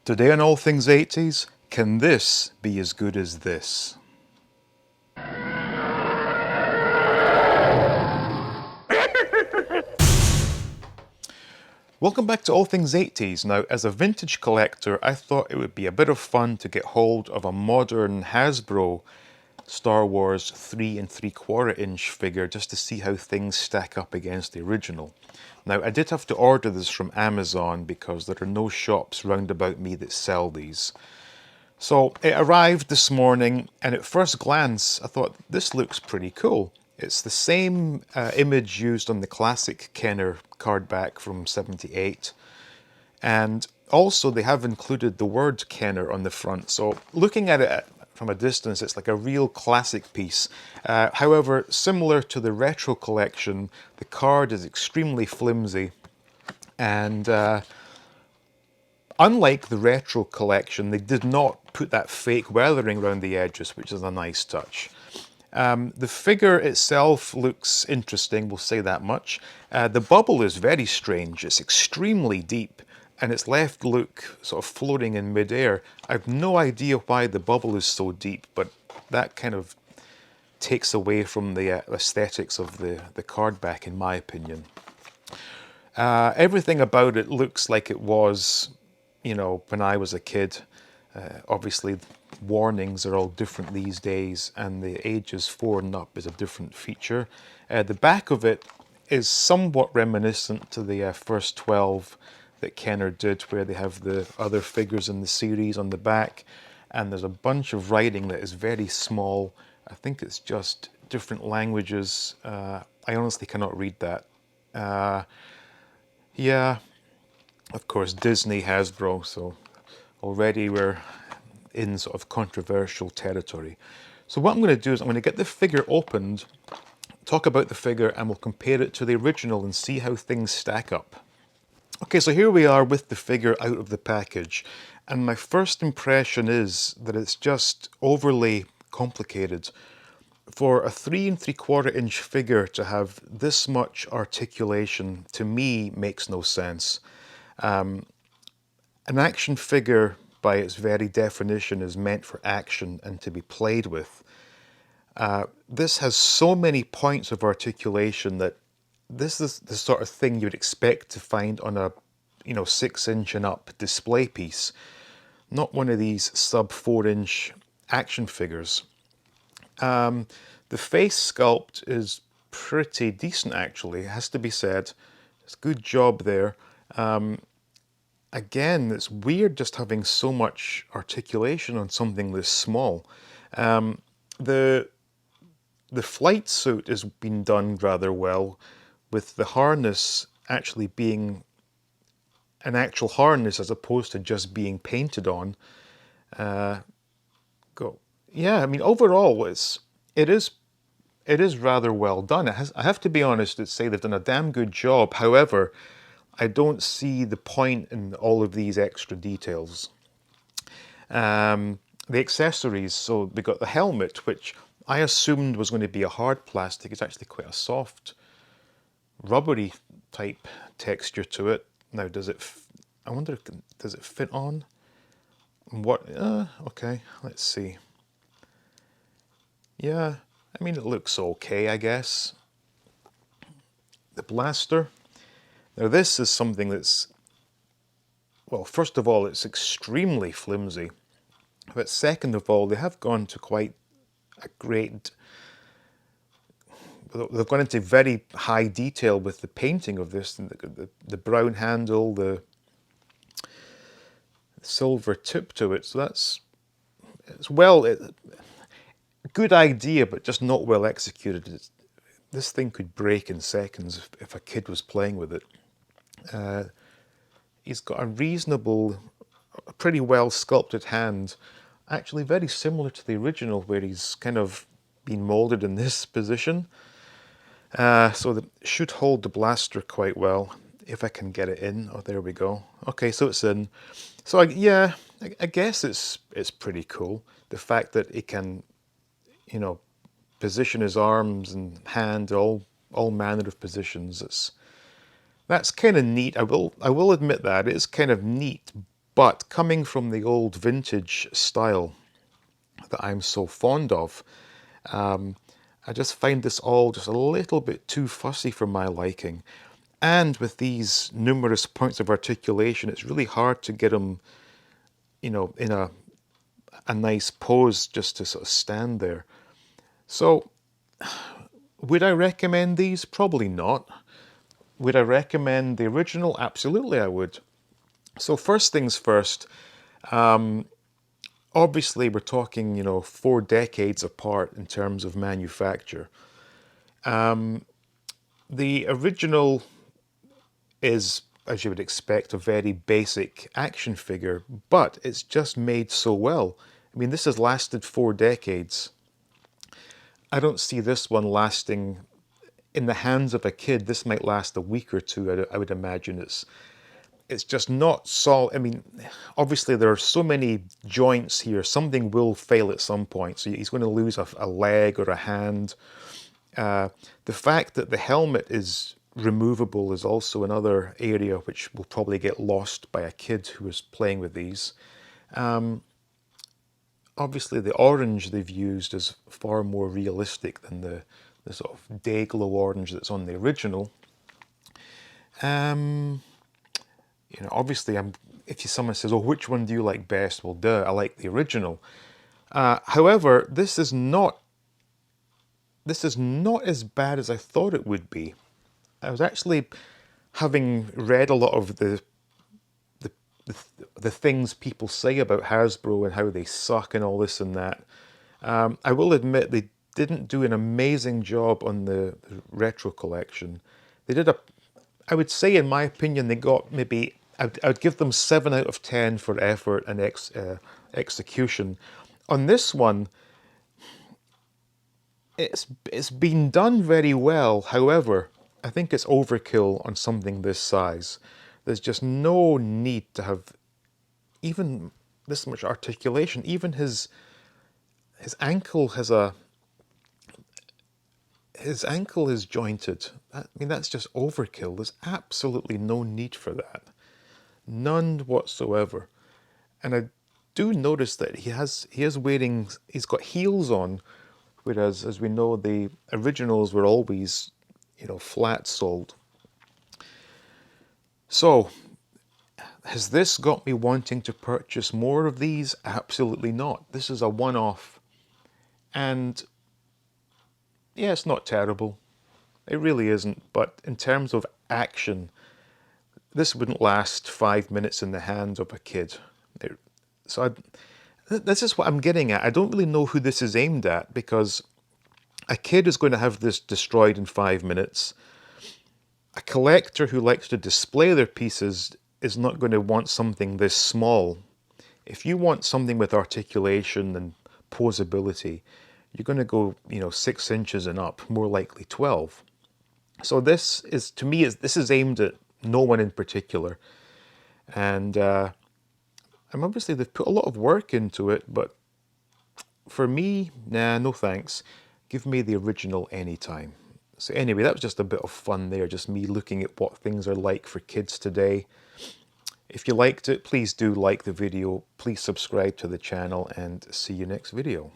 Today on All Things 80s, can this be as good as this? Welcome back to All Things 80s. Now, as a vintage collector, I thought it would be a bit of fun to get hold of a modern Hasbro Star Wars 3 3/4 inch figure just to see how things stack up against the original. Now, I did have to order this from Amazon because there are no shops round about me that sell these. So it arrived this morning, and at first glance, I thought this looks pretty cool. It's the same image used on the classic Kenner card back from '78, and also they have included the word Kenner on the front. So looking at it from a distance, it's like a real classic piece. However, similar to the retro collection, the card is extremely flimsy, and unlike the retro collection, they did not put that fake weathering around the edges, which is a nice touch. The figure itself looks interesting, we'll say that much. The bubble is very strange. It's extremely deep, and it's left look sort of floating in midair. I have no idea why the bubble is so deep, but that kind of takes away from the aesthetics of the card back, in my opinion. Everything about it looks like it was, you know, when I was a kid. Obviously, warnings are all different these days, and the ages 4 and up is a different feature. The back of it is somewhat reminiscent to the first 12 that Kenner did, where they have the other figures in the series on the back, and there's a bunch of writing that is very small. I think it's just different languages. I honestly cannot read that. Yeah, of course, Disney, Hasbro, so already we're in sort of controversial territory. So what I'm going to do is I'm going to get the figure opened, talk about the figure, and we'll compare it to the original and see how things stack up. Okay, so here we are with the figure out of the package, and my first impression is that it's just overly complicated. For a 3 3/4 inch figure to have this much articulation, to me, makes no sense. An action figure, by its very definition, is meant for action and to be played with. This has so many points of articulation that this is the sort of thing you'd expect to find on a 6-inch and up display piece, not one of these sub 4-inch action figures. The face sculpt is pretty decent, actually, it has to be said. It's a good job there. Again, it's weird just having so much articulation on something this small. The flight suit has been done rather well, with the harness actually being an actual harness as opposed to just being painted on. Yeah, I mean, overall, it is rather well done. I have to be honest and say they've done a damn good job. However, I don't see the point in all of these extra details. The accessories, so we got the helmet, which I assumed was going to be a hard plastic. It's actually quite a soft, rubbery type texture to it. Now, I wonder, does it fit on? What? Okay, let's see. Yeah, I mean, it looks okay, I guess. The blaster. Now, this is something that's, well, first of all, it's extremely flimsy. But second of all, they have gone to quite a great, they've gone into very high detail with the painting of this, the brown handle, the silver tip to it. So good idea, but just not well executed. This thing could break in seconds if a kid was playing with it. He's got a pretty well sculpted hand, actually very similar to the original, where he's kind of been molded in this position. So it should hold the blaster quite well, if I can get it in. Oh, there we go. Okay, so it's in. So I guess it's pretty cool. The fact that it can, position his arms and hand, all manner of positions. That's kind of neat. I will admit that it is kind of neat, But coming from the old vintage style that I'm so fond of, I just find this all just a little bit too fussy for my liking. And with these numerous points of articulation, it's really hard to get them, in a nice pose just to sort of stand there. So, would I recommend these? Probably not. Would I recommend the original? Absolutely, I would. So first things first, obviously we're talking, 4 decades apart in terms of manufacture. The original is, as you would expect, a very basic action figure, but it's just made so well. I mean, this has lasted 4 decades. I don't see this one lasting, in the hands of a kid, this might last a week or two, I would imagine. It's just not solid. I mean, obviously there are so many joints here. Something will fail at some point. So he's going to lose a leg or a hand. The fact that the helmet is removable is also another area which will probably get lost by a kid who is playing with these. Obviously the orange they've used is far more realistic than the sort of day glow orange that's on the original. Obviously, if someone says, "Oh, which one do you like best?" Well, duh, I like the original. However, this is not as bad as I thought it would be. I was actually, having read a lot of the things people say about Hasbro and how they suck and all this and that. I will admit they didn't do an amazing job on the retro collection. They did I would say, in my opinion, they got maybe, I'd give them 7 out of 10 for effort and execution. On this one, it's been done very well. However, I think it's overkill on something this size. There's just no need to have even this much articulation. Even his ankle has his ankle is jointed. I mean, that's just overkill. There's absolutely no need for that. None whatsoever. And I do notice that he's got heels on, whereas, as we know, the originals were always, flat soled. So, has this got me wanting to purchase more of these? Absolutely not. This is a one-off. And yeah, it's not terrible. It really isn't. But in terms of action, this wouldn't last 5 minutes in the hands of a kid. So this is what I'm getting at. I don't really know who this is aimed at, because a kid is going to have this destroyed in 5 minutes. A collector who likes to display their pieces is not going to want something this small. If you want something with articulation and posability, you're going to go, 6 inches and up, more likely 12. So this is, to me, this is aimed at no one in particular. And obviously they've put a lot of work into it, but for me, nah, no thanks. Give me the original anytime. So anyway, that was just a bit of fun there, just me looking at what things are like for kids today. If you liked it, please do like the video, please subscribe to the channel, and see you next video.